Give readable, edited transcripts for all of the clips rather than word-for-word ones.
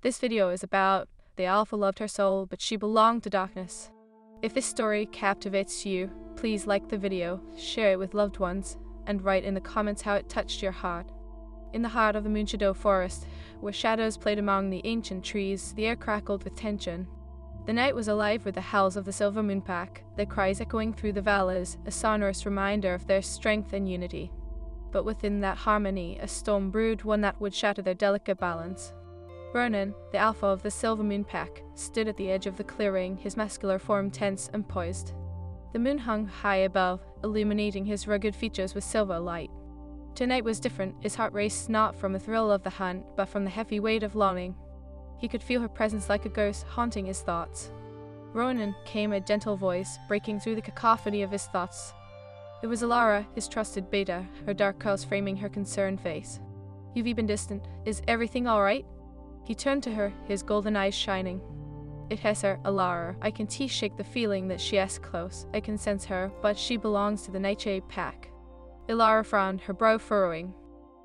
This video is about the alpha loved her soul, but she belonged to darkness. If this story captivates you, please like the video, share it with loved ones, and write in the comments how it touched your heart. In the heart of the Moonshadow forest, where shadows played among the ancient trees, the air crackled with tension. The night was alive with the howls of the Silver Moon Pack, their cries echoing through the valleys, a sonorous reminder of their strength and unity. But within that harmony, a storm brewed, one that would shatter their delicate balance. Ronan, the alpha of the Silver Moon Pack, stood at the edge of the clearing, his muscular form tense and poised. The moon hung high above, illuminating his rugged features with silver light. Tonight was different. His heart raced not from the thrill of the hunt, but from the heavy weight of longing. He could feel her presence like a ghost, haunting his thoughts. Ronan came a gentle voice, breaking through the cacophony of his thoughts. It was Alara, his trusted beta, her dark curls framing her concerned face. "You've been distant. Is everything all right?" He turned to her, his golden eyes shining. "It has her, Alara. I can shake the feeling that she is close. I can sense her, but she belongs to the Nightshade Pack." Alara frowned, her brow furrowing.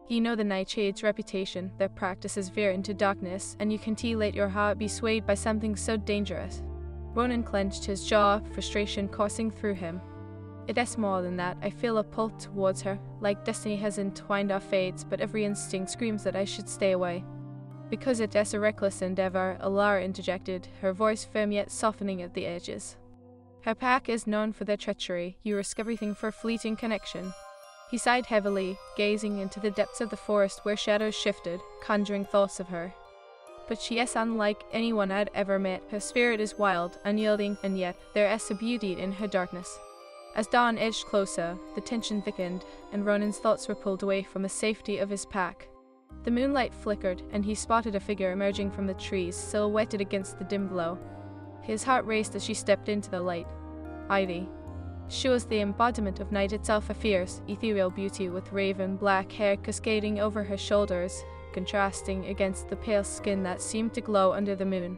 "You know the Nightshade's reputation. Their practices veer into darkness, and you can let your heart be swayed by something so dangerous." Ronan clenched his jaw, frustration coursing through him. "It is more than that. I feel a pull towards her, like destiny has entwined our fates, but every instinct screams that I should stay away." "Because it is a reckless endeavor," Alara interjected, her voice firm yet softening at the edges. "Her pack is known for their treachery. You risk everything for a fleeting connection." He sighed heavily, gazing into the depths of the forest where shadows shifted, conjuring thoughts of her. "But she is unlike anyone I'd ever met. Her spirit is wild, unyielding, and yet there is a beauty in her darkness." As dawn edged closer, the tension thickened, and Ronan's thoughts were pulled away from the safety of his pack. The moonlight flickered, and he spotted a figure emerging from the trees, silhouetted against the dim glow. His heart raced as she stepped into the light. Ivy. She was the embodiment of night itself, a fierce, ethereal beauty with raven black hair cascading over her shoulders, contrasting against the pale skin that seemed to glow under the moon.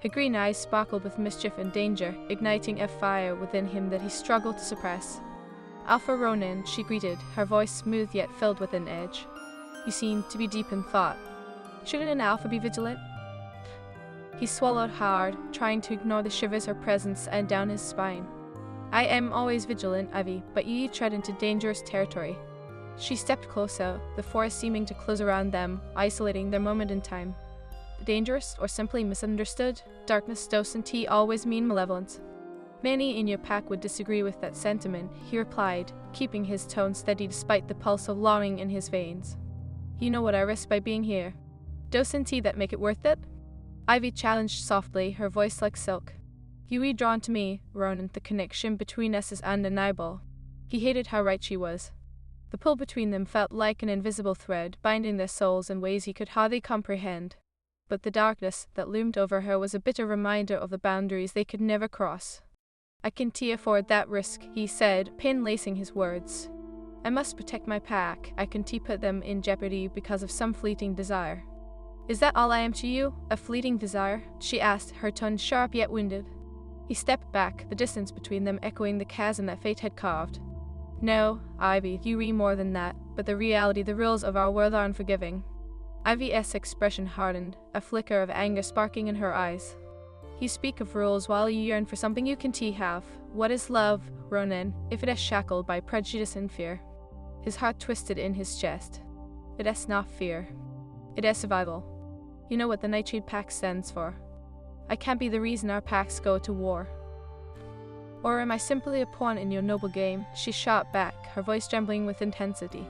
Her green eyes sparkled with mischief and danger, igniting a fire within him that he struggled to suppress. "Alpha Ronan," she greeted, her voice smooth yet filled with an edge. "You seem to be deep in thought. Shouldn't an alpha be vigilant?" He swallowed hard, trying to ignore the shivers her presence sent down his spine. "I am always vigilant, Ivy, but you tread into dangerous territory." She stepped closer, the forest seeming to close around them, isolating their moment in time. "Dangerous, or simply misunderstood? Darkness, docility always mean malevolence." "Many in your pack would disagree with that sentiment," he replied, keeping his tone steady despite the pulse of longing in his veins. "You know what I risk by being here. Docility that make it worth it?" Ivy challenged softly, her voice like silk. "You were drawn to me, Ronan. The connection between us is undeniable." He hated how right she was. The pull between them felt like an invisible thread, binding their souls in ways he could hardly comprehend. But the darkness that loomed over her was a bitter reminder of the boundaries they could never cross. "I can afford that risk," he said, pain lacing his words. "I must protect my pack. I can put them in jeopardy because of some fleeting desire." "Is that all I am to you? A fleeting desire?" she asked, her tone sharp yet wounded. He stepped back, the distance between them echoing the chasm that fate had carved. "No, Ivy, you read more than that, but the reality, the rules of our world are unforgiving." Ivy's expression hardened, a flicker of anger sparking in her eyes. "You speak of rules while you yearn for something you can have. What is love, Ronan, if it is shackled by prejudice and fear?" His heart twisted in his chest. "It is not fear. It is survival. You know what the Nightshade Pack stands for. I can't be the reason our packs go to war. Or am I simply a pawn in your noble game?" She shot back, her voice trembling with intensity.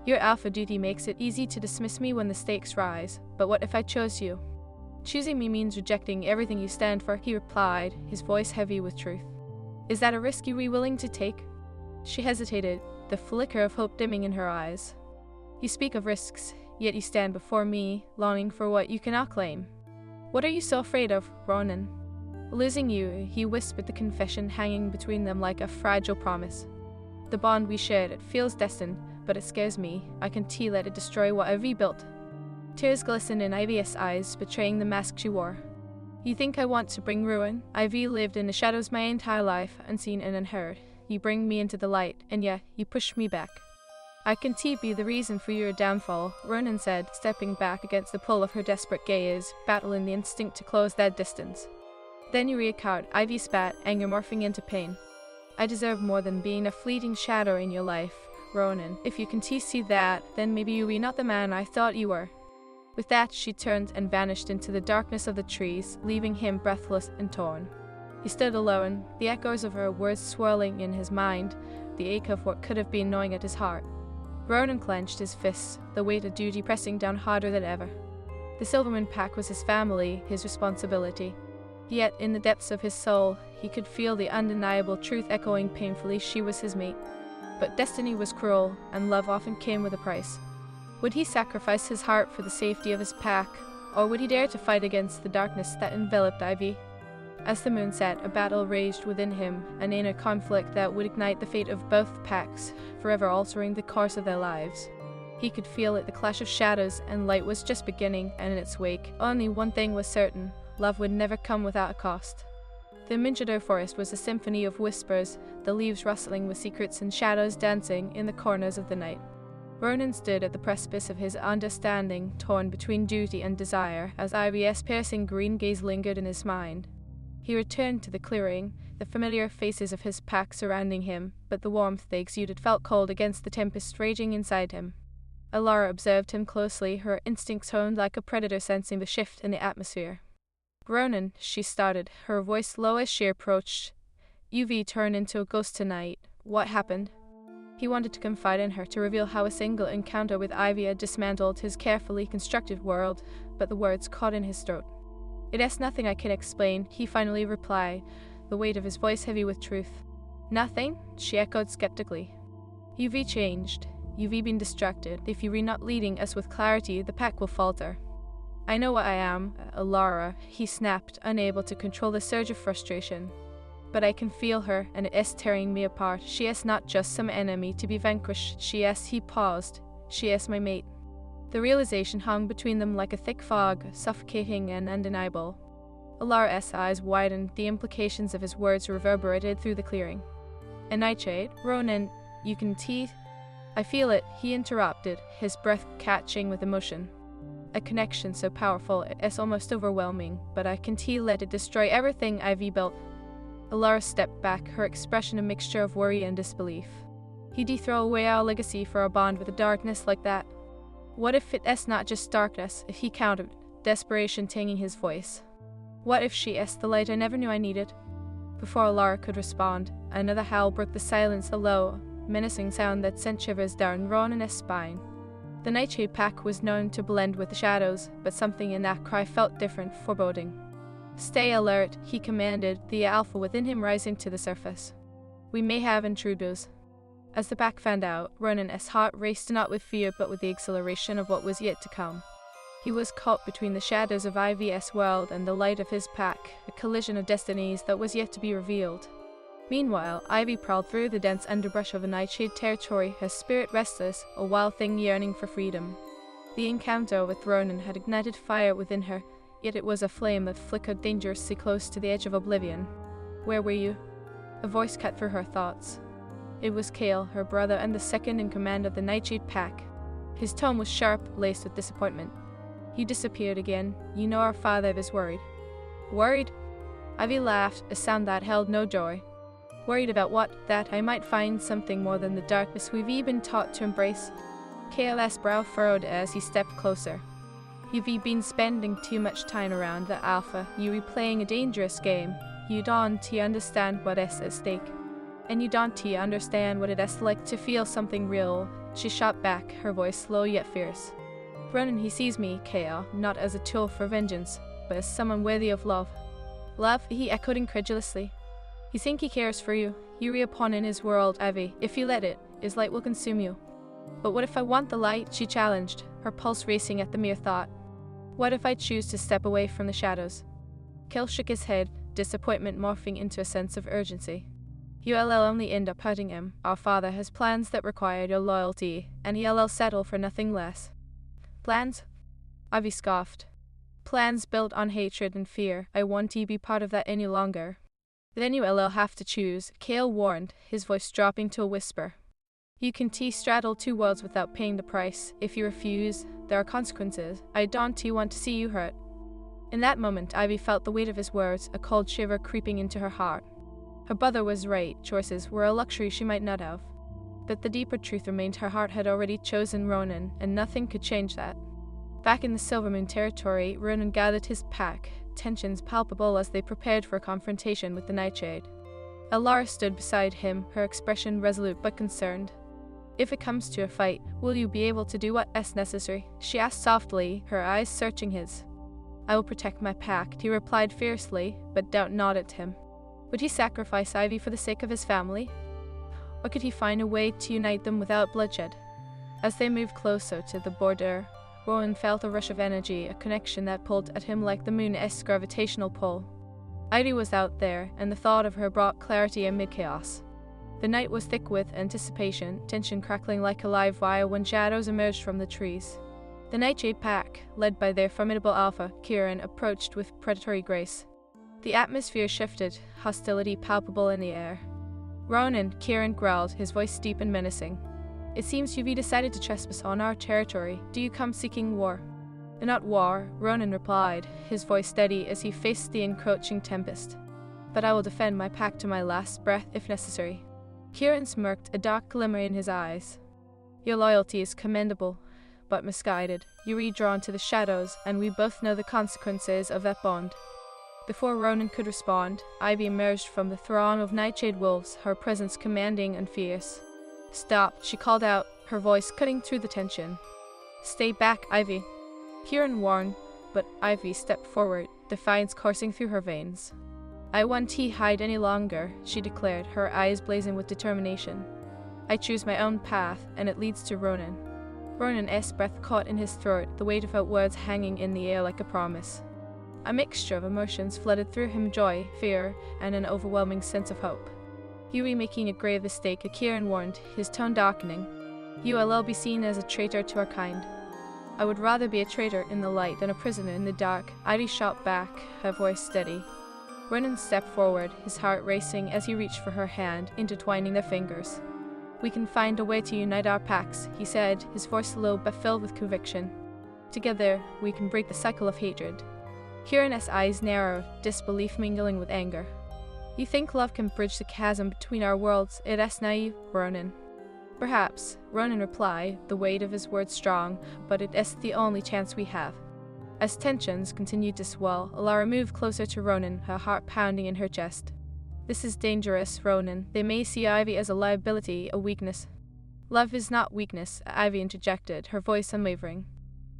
"Your alpha duty makes it easy to dismiss me when the stakes rise, but what if I chose you?" "Choosing me means rejecting everything you stand for," he replied, his voice heavy with truth. "Is that a risk you are willing to take?" She hesitated, the flicker of hope dimming in her eyes. "You speak of risks, yet you stand before me, longing for what you cannot claim. What are you so afraid of, Ronan?" "Losing you," he whispered, the confession hanging between them like a fragile promise. "The bond we shared, it feels destined, but it scares me. I can let it destroy what I've rebuilt." Tears glistened in Ivy's eyes, betraying the mask she wore. "You think I want to bring ruin? Ivy lived in the shadows my entire life, unseen and unheard. You bring me into the light, and yet you push me back." I can be the reason for your downfall, Ronan said, stepping back against the pull of her desperate gaze, battling the instinct to close that distance. Then you reechoed, Ivy spat, anger morphing into pain. I deserve more than being a fleeting shadow in your life, Ronan. If you can see that, then maybe you be not the man I thought you were. With that, she turned and vanished into the darkness of the trees, leaving him breathless and torn. He stood alone, the echoes of her words swirling in his mind, the ache of what could have been gnawing at his heart. Ronan clenched his fists, the weight of duty pressing down harder than ever. The Silverman pack was his family, his responsibility. Yet, in the depths of his soul, he could feel the undeniable truth echoing painfully: she was his mate. But destiny was cruel, and love often came with a price. Would he sacrifice his heart for the safety of his pack, or would he dare to fight against the darkness that enveloped Ivy? As the moon set, a battle raged within him, an inner conflict that would ignite the fate of both packs, forever altering the course of their lives. He could feel it, the clash of shadows, and light was just beginning, and in its wake, only one thing was certain: love would never come without a cost. The Minchador forest was a symphony of whispers, the leaves rustling with secrets and shadows dancing in the corners of the night. Ronan stood at the precipice of his understanding, torn between duty and desire, as Ivy's piercing green gaze lingered in his mind. He returned to the clearing, the familiar faces of his pack surrounding him, but the warmth they exuded felt cold against the tempest raging inside him. Alara observed him closely, her instincts honed like a predator sensing the shift in the atmosphere. "Ronan," she started, her voice low as she approached. "UV turned into a ghost tonight. What happened?" He wanted to confide in her, to reveal how a single encounter with Ivy had dismantled his carefully constructed world, but the words caught in his throat. "It is nothing I can explain," he finally replied, the weight of his voice heavy with truth. "Nothing?" she echoed skeptically. "UV changed. UV been distracted. If you are not leading us with clarity, the pack will falter." "I know what I am, Alara," he snapped, unable to control the surge of frustration. "But I can feel her, and it is tearing me apart. She is not just some enemy to be vanquished. She is," he paused, "she is my mate." The realization hung between them like a thick fog, suffocating and undeniable. Alara's eyes widened, the implications of his words reverberated through the clearing. "A nightshade? Ronan, you can I feel it," he interrupted, his breath catching with emotion. "A connection so powerful, it is almost overwhelming, but I can let it destroy everything Ivy built." Alara stepped back, her expression a mixture of worry and disbelief. "He'd throw away our legacy for a bond with the darkness like that? What if it is not just darkness?" he countered, desperation tinging his voice. "What if she is the light I never knew I needed?" Before Alara could respond, another howl broke the silence, a low, menacing sound that sent shivers down Ronan's spine. The Nightshade pack was known to blend with the shadows, but something in that cry felt different, foreboding. "Stay alert," he commanded, the alpha within him rising to the surface. "We may have intruders." As the pack fanned out, Ronan's heart raced not with fear but with the exhilaration of what was yet to come. He was caught between the shadows of Ivy's world and the light of his pack, a collision of destinies that was yet to be revealed. Meanwhile, Ivy prowled through the dense underbrush of the Nightshade territory, her spirit restless, a wild thing yearning for freedom. The encounter with Ronan had ignited fire within her, yet it was a flame that flickered dangerously close to the edge of oblivion. "Where were you?" A voice cut through her thoughts. It was Kale, her brother and the second in command of the Nightshade pack. His tone was sharp, laced with disappointment. "You disappeared again. You know our father is worried." "Worried?" Ivy laughed, a sound that held no joy. "Worried about what? That I might find something more than the darkness we've been taught to embrace?" Kale's brow furrowed as he stepped closer. "You've been spending too much time around the Alpha. You were playing a dangerous game. You don't understand what is at stake. And you don't understand what it is like to feel something real." She shot back, her voice slow yet fierce. "Ronan, he sees me, Kale, not as a tool for vengeance, but as someone worthy of love." "Love?" he echoed incredulously. "He thinks he cares for you. You are a pawn in his world, Ivy. If you let it, his light will consume you." "But what if I want the light?" she challenged, her pulse racing at the mere thought. "What if I choose to step away from the shadows?" Kale shook his head, disappointment morphing into a sense of urgency. "You'll only end up hurting him. Our father has plans that require your loyalty, and he'll settle for nothing less." "Plans?" Ivy scoffed. "Plans built on hatred and fear. I won't be part of that any longer." "Then you'll have to choose," Kale warned, his voice dropping to a whisper. You can straddle two worlds without paying the price. If you refuse, there are consequences. I don't want to see you hurt. In that moment, Ivy felt the weight of his words, a cold shiver creeping into her heart. Her brother was right, choices were a luxury she might not have. But the deeper truth remained, her heart had already chosen Ronan, and nothing could change that. Back in the Silvermoon territory, Ronan gathered his pack, tensions palpable as they prepared for a confrontation with the Nightshade. Alara stood beside him, her expression resolute but concerned. If it comes to a fight, will you be able to do what is necessary? She asked softly, her eyes searching his. I will protect my pack, he replied fiercely, but doubt nodded at him. Would he sacrifice Ivy for the sake of his family? Or could he find a way to unite them without bloodshed? As they moved closer to the border, Rowan felt a rush of energy, a connection that pulled at him like the moon's gravitational pull. Ivy was out there, and the thought of her brought clarity amid chaos. The night was thick with anticipation, tension crackling like a live wire when shadows emerged from the trees. The Nightshade pack, led by their formidable alpha, Kieran, approached with predatory grace. The atmosphere shifted, hostility palpable in the air. Ronan, Kieran growled, his voice deep and menacing. It seems you've decided to trespass on our territory. Do you come seeking war? Not war, Ronan replied, his voice steady as he faced the encroaching tempest. But I will defend my pack to my last breath if necessary. Kieran smirked, a dark glimmer in his eyes. Your loyalty is commendable, but misguided. You were drawn to the shadows, and we both know the consequences of that bond. Before Ronan could respond, Ivy emerged from the throng of Nightshade wolves, her presence commanding and fierce. Stop, she called out, her voice cutting through the tension. Stay back, Ivy. Kieran warned, but Ivy stepped forward, defiance coursing through her veins. I won't hide any longer, she declared, her eyes blazing with determination. I choose my own path, and it leads to Ronan. Ronan's breath caught in his throat, the weight of her words hanging in the air like a promise. A mixture of emotions flooded through him, joy, fear, and an overwhelming sense of hope. You are making a grave mistake, Kieran warned, his tone darkening. You will all be seen as a traitor to our kind. I would rather be a traitor in the light than a prisoner in the dark, Ivy shot back, her voice steady. Ronan stepped forward, his heart racing as he reached for her hand, intertwining their fingers. We can find a way to unite our packs, he said, his voice low but filled with conviction. Together, we can break the cycle of hatred. Kieran's eyes narrowed, disbelief mingling with anger. You think love can bridge the chasm between our worlds? It is naive, Ronan. Perhaps, Ronan replied, the weight of his words strong, but it is the only chance we have. As tensions continued to swell, Alara moved closer to Ronan, her heart pounding in her chest. This is dangerous, Ronan. They may see Ivy as a liability, a weakness. Love is not weakness, Ivy interjected, her voice unwavering.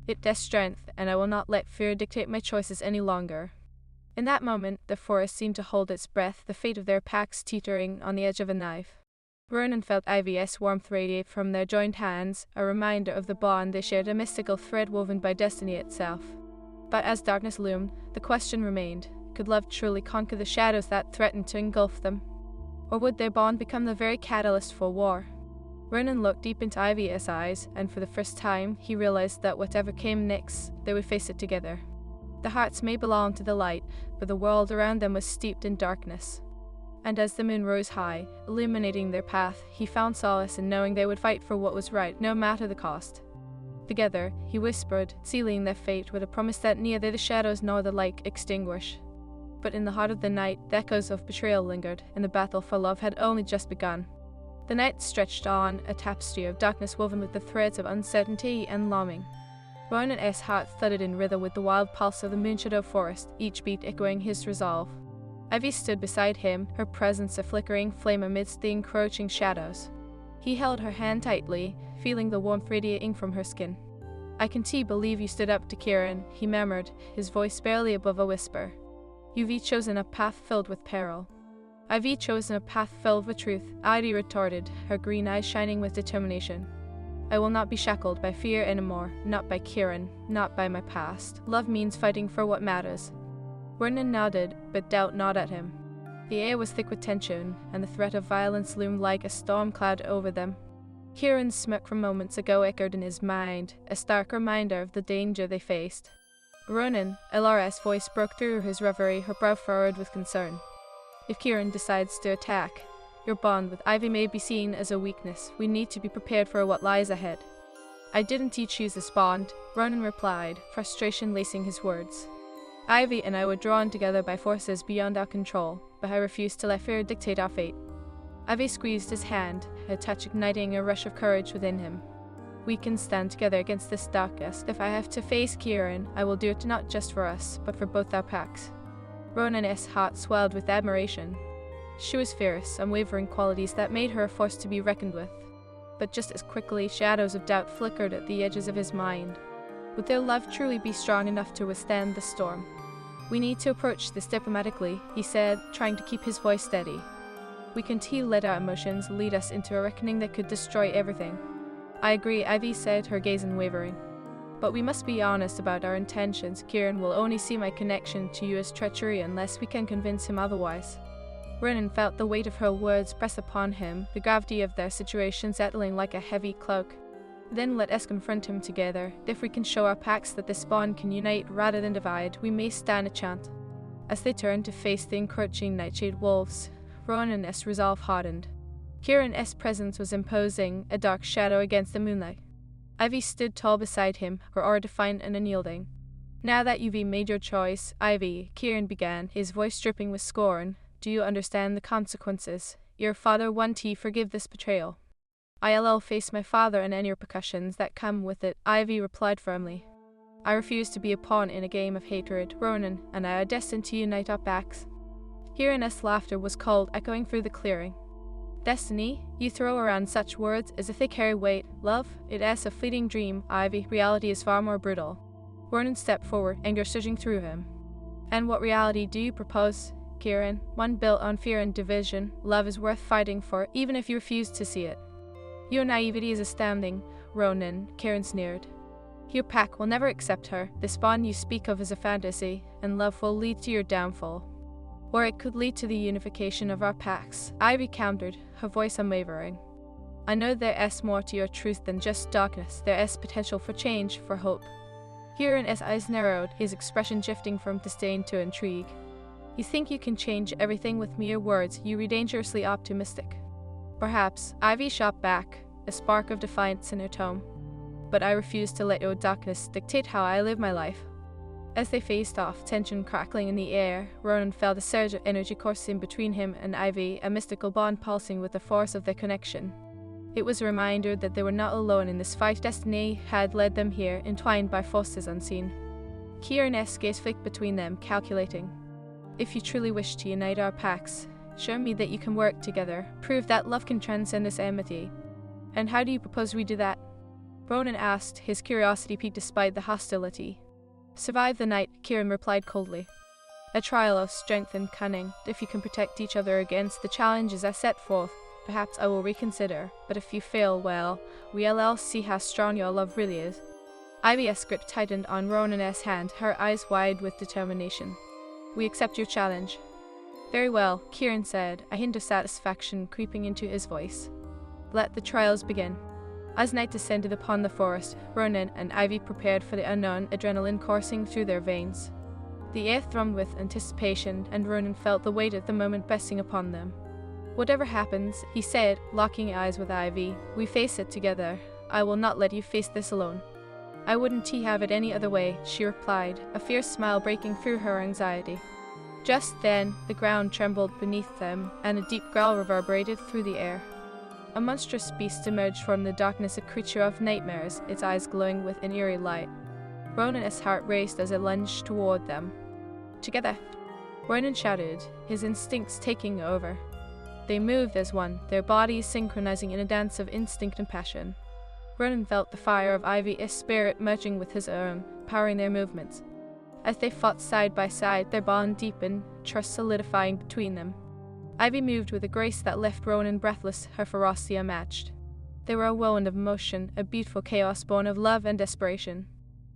It is strength, and I will not let fear dictate my choices any longer. In that moment, the forest seemed to hold its breath, the fate of their packs teetering on the edge of a knife. Ronan felt Ivy's warmth radiate from their joined hands, a reminder of the bond they shared, a mystical thread woven by destiny itself. But as darkness loomed, the question remained, could love truly conquer the shadows that threatened to engulf them? Or would their bond become the very catalyst for war? Ronan looked deep into Ivy's eyes, and for the first time, he realized that whatever came next, they would face it together. Their hearts may belong to the light, but the world around them was steeped in darkness. And as the moon rose high, illuminating their path, he found solace in knowing they would fight for what was right, no matter the cost. Together, he whispered, sealing their fate with a promise that neither the shadows nor the light extinguish. But in the heart of the night, the echoes of betrayal lingered, and the battle for love had only just begun. The night stretched on, a tapestry of darkness woven with the threads of uncertainty and longing. Ronan's heart thudded in rhythm with the wild pulse of the moonshadow forest, each beat echoing his resolve. Ivy stood beside him, her presence a flickering flame amidst the encroaching shadows. He held her hand tightly, feeling the warmth radiating from her skin. I can believe you stood up to Kieran, he murmured, his voice barely above a whisper. You've each chosen a path filled with peril. I've each chosen a path filled with truth, Ivy retorted, her green eyes shining with determination. I will not be shackled by fear anymore, not by Kieran, not by my past. Love means fighting for what matters. Ronan nodded, but doubt gnawed at him. The air was thick with tension, and the threat of violence loomed like a storm cloud over them. Kieran's smirk from moments ago echoed in his mind, a stark reminder of the danger they faced. Ronan, Alara's voice broke through his reverie, her brow furrowed with concern. If Kieran decides to attack, Your bond with Ivy may be seen as a weakness. We need to be prepared for what lies ahead. I didn't choose this bond, Ronan replied, frustration lacing his words. Ivy and I were drawn together by forces beyond our control, but I refused to let fear dictate our fate. Ivy squeezed his hand, her touch igniting a rush of courage within him. We can stand together against this darkness. If I have to face Kieran, I will do it not just for us, but for both our packs. Ronan's heart swelled with admiration. She was fierce, unwavering qualities that made her a force to be reckoned with. But just as quickly, shadows of doubt flickered at the edges of his mind. Would their love truly be strong enough to withstand the storm? We need to approach this diplomatically, he said, trying to keep his voice steady. We can't let our emotions lead us into a reckoning that could destroy everything. I agree, Ivy said, her gaze unwavering. But we must be honest about our intentions. Kieran will only see my connection to you as treachery unless we can convince him otherwise. Ronan felt the weight of her words press upon him, the gravity of their situation settling like a heavy cloak. Then let us confront him together. If we can show our packs that this bond can unite rather than divide, we may stand a chance. As they turned to face the encroaching nightshade wolves, Ronan's resolve hardened. Kieran's presence was imposing, a dark shadow against the moonlight. Ivy stood tall beside him, her aura defiant and unyielding. Now that you've made your choice, Ivy, Kieran began, his voice dripping with scorn, do you understand the consequences? Your father won't forgive this betrayal. I'll face my father and any repercussions that come with it, Ivy replied firmly. I refuse to be a pawn in a game of hatred. Ronan and I are destined to unite our backs. Kieran's laughter was cold, echoing through the clearing. Destiny? You throw around such words as if they carry weight. Love? It is a fleeting dream, Ivy. Reality is far more brutal. Ronan stepped forward, anger surging through him. And what reality do you propose, Kieran? One built on fear and division. Love is worth fighting for, even if you refuse to see it. Your naivety is astounding, Ronan, Kieran sneered. Your pack will never accept her. This bond you speak of is a fantasy, and love will lead to your downfall. Or it could lead to the unification of our packs, Ivy countered, her voice unwavering. I know there is more to your truth than just darkness. There is potential for change, for hope. Kieran's eyes narrowed, his expression shifting from disdain to intrigue. You think you can change everything with mere words? You are dangerously optimistic. Perhaps, Ivy shot back, a spark of defiance in her tone. But I refuse to let your darkness dictate how I live my life. As they faced off, tension crackling in the air, Ronan felt a surge of energy coursing between him and Ivy, a mystical bond pulsing with the force of their connection. It was a reminder that they were not alone in this fight. Destiny had led them here, entwined by forces unseen. Kieran's gaze flicked between them, calculating. If you truly wish to unite our packs, show me that you can work together. Prove that love can transcend this enmity. And how do you propose we do that? Ronan asked, his curiosity piqued despite the hostility. Survive the night, Kieran replied coldly. A trial of strength and cunning. If you can protect each other against the challenges I set forth, perhaps I will reconsider. But if you fail, well, we'll see how strong your love really is. Ivy's grip tightened on Ronan's hand, her eyes wide with determination. We accept your challenge. Very well, Kieran said, a hint of satisfaction creeping into his voice. Let the trials begin. As night descended upon the forest, Ronan and Ivy prepared for the unknown, adrenaline coursing through their veins. The air thrummed with anticipation, and Ronan felt the weight of the moment pressing upon them. Whatever happens, he said, locking eyes with Ivy, we face it together. I will not let you face this alone. I wouldn't have it any other way, she replied, a fierce smile breaking through her anxiety. Just then, the ground trembled beneath them, and a deep growl reverberated through the air. A monstrous beast emerged from the darkness, a creature of nightmares, its eyes glowing with an eerie light. Ronan's heart raced as it lunged toward them. Together! Ronan shouted, his instincts taking over. They moved as one, their bodies synchronizing in a dance of instinct and passion. Ronan felt the fire of Ivy's spirit merging with his own, powering their movements. As they fought side by side, their bond deepened, trust solidifying between them. Ivy moved with a grace that left Ronan breathless, her ferocity unmatched. They were a whirlwind of motion, a beautiful chaos born of love and desperation.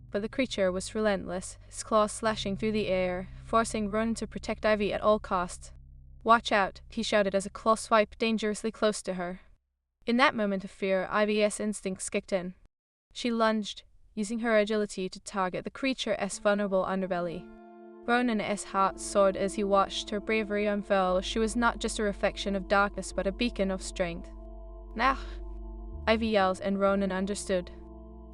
But the creature was relentless, his claws slashing through the air, forcing Ronan to protect Ivy at all costs. Watch out, he shouted as a claw swiped dangerously close to her. In that moment of fear, Ivy's instincts kicked in. She lunged, using her agility to target the creature's vulnerable underbelly. Ronan's heart soared as he watched her bravery unfurl. She was not just a reflection of darkness, but a beacon of strength. Nah! Ivy yelled, and Ronan understood.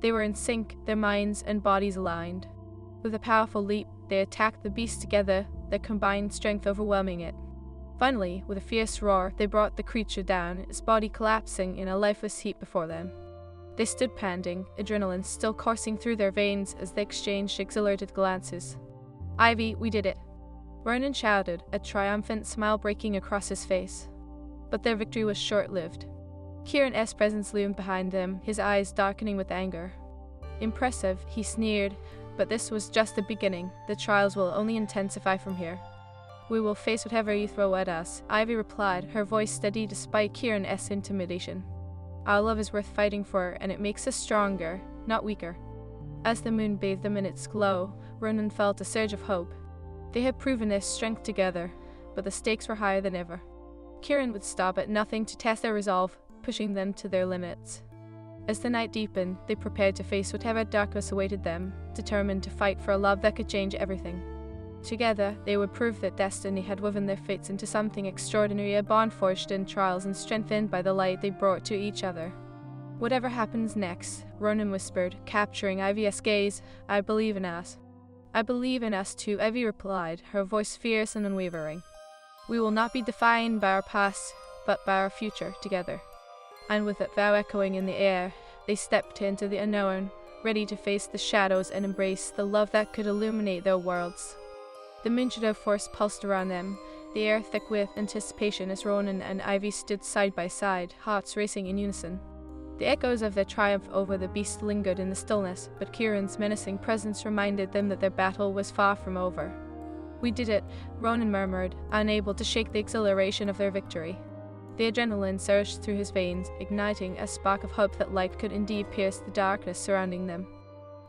They were in sync, their minds and bodies aligned. With a powerful leap, they attacked the beast together, their combined strength overwhelming it. Finally, with a fierce roar, they brought the creature down, its body collapsing in a lifeless heap before them. They stood panting, adrenaline still coursing through their veins as they exchanged exhilarated glances. "Ivy, we did it!" Ronan shouted, a triumphant smile breaking across his face. But their victory was short-lived. Kieran's presence loomed behind them, his eyes darkening with anger. "Impressive," he sneered, "but this was just the beginning. The trials will only intensify from here." "We will face whatever you throw at us," Ivy replied, her voice steady despite Kieran's intimidation. "Our love is worth fighting for, and it makes us stronger, not weaker." As the moon bathed them in its glow, Ronan felt a surge of hope. They had proven their strength together, but the stakes were higher than ever. Kieran would stop at nothing to test their resolve, pushing them to their limits. As the night deepened, they prepared to face whatever darkness awaited them, determined to fight for a love that could change everything. Together, they would prove that destiny had woven their fates into something extraordinary, a bond forged in trials and strengthened by the light they brought to each other. "Whatever happens next," Ronan whispered, capturing Ivy's gaze, "I believe in us." "I believe in us too," Ivy replied, her voice fierce and unwavering. "We will not be defined by our past, but by our future together." And with that vow echoing in the air, they stepped into the unknown, ready to face the shadows and embrace the love that could illuminate their worlds. The moon shadow force pulsed around them, the air thick with anticipation as Ronan and Ivy stood side by side, hearts racing in unison. The echoes of their triumph over the beast lingered in the stillness, but Kieran's menacing presence reminded them that their battle was far from over. "We did it," Ronan murmured, unable to shake the exhilaration of their victory. The adrenaline surged through his veins, igniting a spark of hope that light could indeed pierce the darkness surrounding them.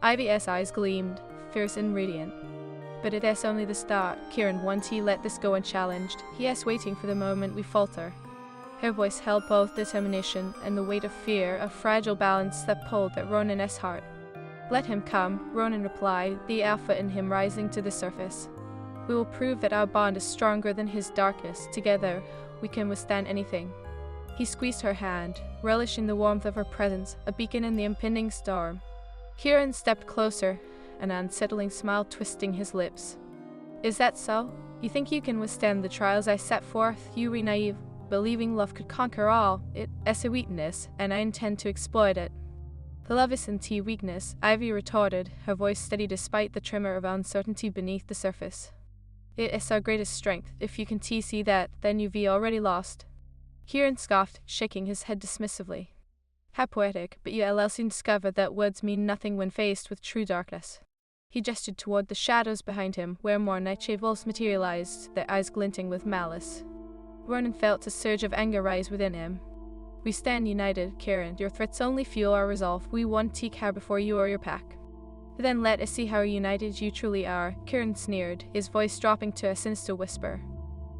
Ivy's eyes gleamed, fierce and radiant. "But it is only the start, Kieran, won't he let this go unchallenged? He is waiting for the moment we falter." Her voice held both determination and the weight of fear, a fragile balance that pulled at Ronan's heart. "Let him come," Ronan replied, the alpha in him rising to the surface. "We will prove that our bond is stronger than his darkness. Together, we can withstand anything." He squeezed her hand, relishing the warmth of her presence, a beacon in the impending storm. Kieran stepped closer, an unsettling smile twisting his lips. "Is that so? You think you can withstand the trials I set forth? You were naive, believing love could conquer all. It is a weakness, and I intend to exploit it." "The love isn't a weakness," Ivy retorted, her voice steady despite the tremor of uncertainty beneath the surface. "It is our greatest strength. If you can see that, then you've already lost." Kieran scoffed, shaking his head dismissively. "How poetic, but you will soon discover that words mean nothing when faced with true darkness." He gestured toward the shadows behind him, where more nightshade wolves materialized, their eyes glinting with malice. Ronan felt a surge of anger rise within him. "We stand united, Kieran. Your threats only fuel our resolve. We won't take care before you or your pack." "Then let us see how united you truly are," Kieran sneered, his voice dropping to a sinister whisper.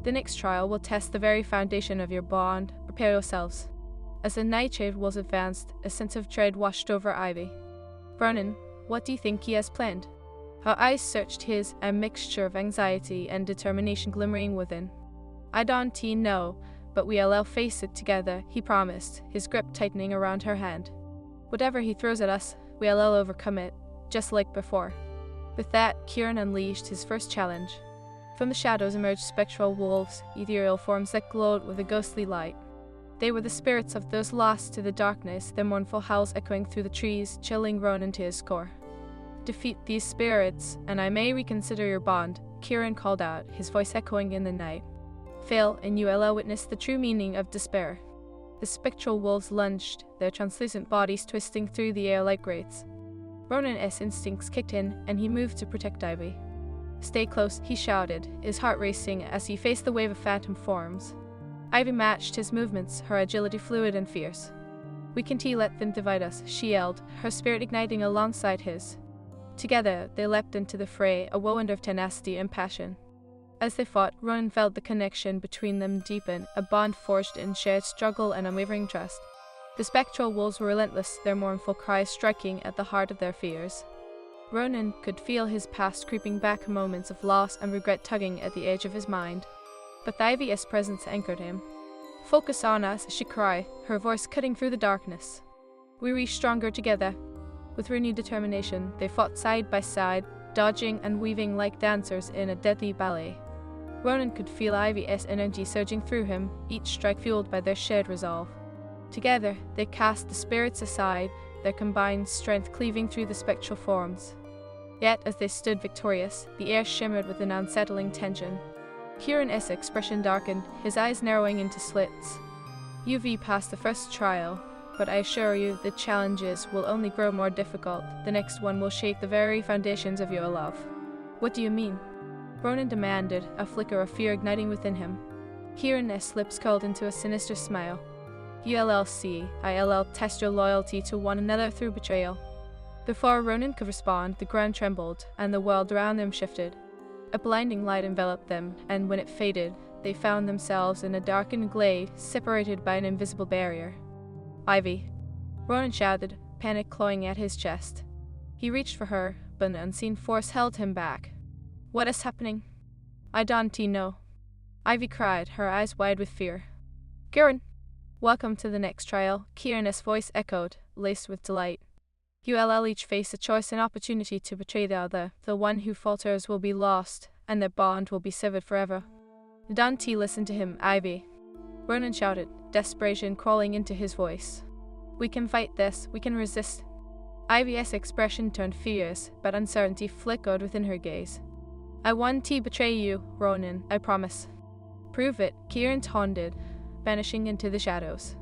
"The next trial will test the very foundation of your bond. Prepare yourselves." As the nightshade wolves advanced, a sense of dread washed over Ivy. "Ronan, what do you think he has planned?" Her eyes searched his, a mixture of anxiety and determination glimmering within. "I don't know, but we'll face it together," he promised, his grip tightening around her hand. "Whatever he throws at us, we'll overcome it, just like before." With that, Kieran unleashed his first challenge. From the shadows emerged spectral wolves, ethereal forms that glowed with a ghostly light. They were the spirits of those lost to the darkness, their mournful howls echoing through the trees, chilling Ronan to his core. "Defeat these spirits, and I may reconsider your bond," Kieran called out, his voice echoing in the night. "Fail, and you will witness the true meaning of despair." The spectral wolves lunged, their translucent bodies twisting through the air like grates. Ronan's instincts kicked in, and he moved to protect Ivy. "Stay close," he shouted, his heart racing as he faced the wave of phantom forms. Ivy matched his movements, her agility fluid and fierce. "We can't let them divide us," she yelled, her spirit igniting alongside his. Together, they leapt into the fray, a whirlwind of tenacity and passion. As they fought, Ronan felt the connection between them deepen, a bond forged in shared struggle and unwavering trust. The spectral wolves were relentless, their mournful cries striking at the heart of their fears. Ronan could feel his past creeping back, moments of loss and regret tugging at the edge of his mind. But the Ivy's presence anchored him. "Focus on us," she cried, her voice cutting through the darkness. "We reach stronger together." With renewed determination, they fought side by side, dodging and weaving like dancers in a deadly ballet. Ronan could feel Ivy's energy surging through him, each strike fueled by their shared resolve. Together, they cast the spirits aside, their combined strength cleaving through the spectral forms. Yet, as they stood victorious, the air shimmered with an unsettling tension. Kieran's expression darkened, his eyes narrowing into slits. "You've passed the first trial, but I assure you the challenges will only grow more difficult. The next one will shake the very foundations of your love." "What do you mean?" Ronan demanded, a flicker of fear igniting within him. Kieran's lips curled into a sinister smile. "I'll test your loyalty to one another through betrayal." Before Ronan could respond, the ground trembled, and the world around them shifted. A blinding light enveloped them, and when it faded, they found themselves in a darkened glade, separated by an invisible barrier. "Ivy!" Ronan shouted, panic clawing at his chest. He reached for her, but an unseen force held him back. "What is happening?" "I don't know," Ivy cried, her eyes wide with fear. "Kieran!" "Welcome to the next trial," Kieran's voice echoed, laced with delight. "You'll each face a choice and opportunity to betray the other. The one who falters will be lost, and their bond will be severed forever." "Don't listen to him, Ivy!" Ronan shouted, desperation crawling into his voice. "We can fight this, we can resist." Ivy's expression turned fierce, but uncertainty flickered within her gaze. "I won't betray you, Ronan, I promise." "Prove it," Kieran taunted, vanishing into the shadows.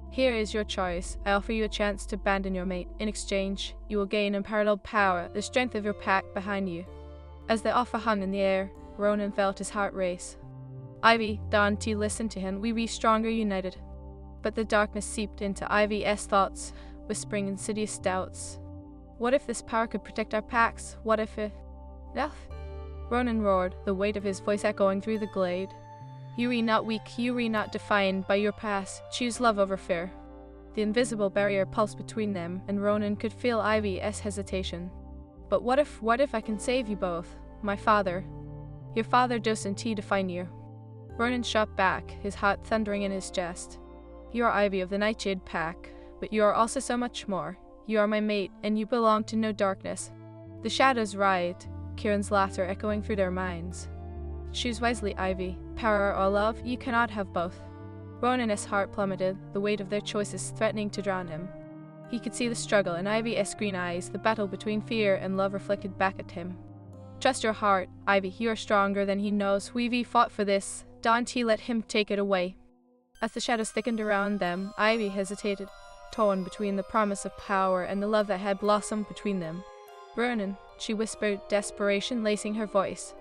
"Here is your choice. I offer you a chance to abandon your mate. In exchange, you will gain unparalleled power, the strength of your pack behind you." As the offer hung in the air, Ronan felt his heart race. "Ivy, don't listen to him. We be stronger united." But the darkness seeped into Ivy's thoughts, whispering insidious doubts. "What if this power could protect our packs? What if it..." "Death!" Ronan roared, the weight of his voice echoing through the glade. "You are not weak, you are not defined by your past. Choose love over fear." The invisible barrier pulsed between them, and Ronan could feel Ivy's hesitation. "But what if I can save you both? My father..." "Your father doesn't define you." Ronan shot back, his heart thundering in his chest. "You are Ivy of the Nightshade Pack, but you are also so much more. You are my mate, and you belong to no darkness." The shadows writhed, Kieran's laughter echoing through their minds. "Choose wisely, Ivy. Power or love, you cannot have both." Ronan's heart plummeted, the weight of their choices threatening to drown him. He could see the struggle in Ivy's green eyes, the battle between fear and love reflected back at him. "Trust your heart, Ivy. You are stronger than he knows. We've fought for this. Don't let him take it away." As the shadows thickened around them, Ivy hesitated, torn between the promise of power and the love that had blossomed between them. "Ronan," she whispered, desperation lacing her voice.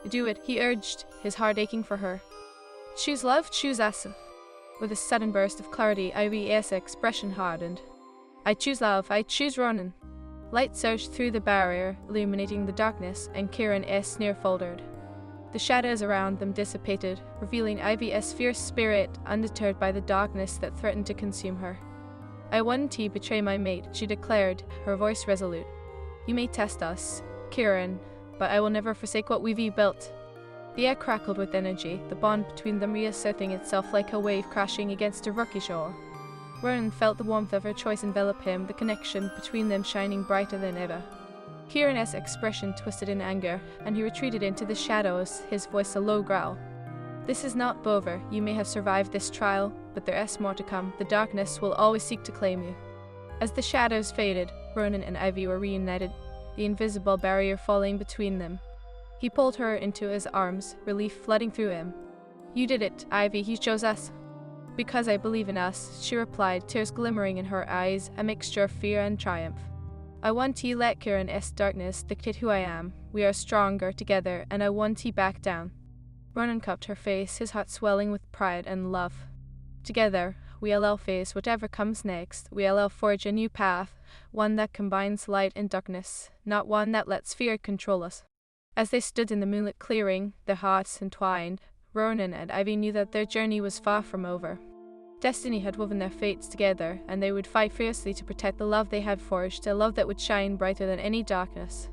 "Do it," he urged, his heart aching for her. "Choose love, choose us." With a sudden burst of clarity, Ivy's expression hardened. "I choose love, I choose Ronan." Light surged through the barrier, illuminating the darkness, and Kieran's sneer faltered. The shadows around them dissipated, revealing Ivy's fierce spirit, undeterred by the darkness that threatened to consume her. "I won't betray my mate," she declared, her voice resolute. "You may test us, Kieran, but I will never forsake what we've built." The air crackled with energy, the bond between them reasserting itself like a wave crashing against a rocky shore. Ronan felt the warmth of her choice envelop him, the connection between them shining brighter than ever. Kieran's expression twisted in anger, and he retreated into the shadows, his voice a low growl. "This is not over. You may have survived this trial, but there is more to come. The darkness will always seek to claim you." As the shadows faded, Ronan and Ivy were reunited, the invisible barrier falling between them. He pulled her into his arms, relief flooding through him. "You did it, Ivy. You chose us." "Because I believe in us," she replied, tears glimmering in her eyes, a mixture of fear and triumph. "I want to let Kieran's darkness dictate who I am. We are stronger together, and I want to back down." Ronan cupped her face, his heart swelling with pride and love. "Together, we'll face whatever comes next. We'll forge a new path, one that combines light and darkness, not one that lets fear control us." As they stood in the moonlit clearing, their hearts entwined, Ronan and Ivy knew that their journey was far from over. Destiny had woven their fates together, and they would fight fiercely to protect the love they had forged, a love that would shine brighter than any darkness.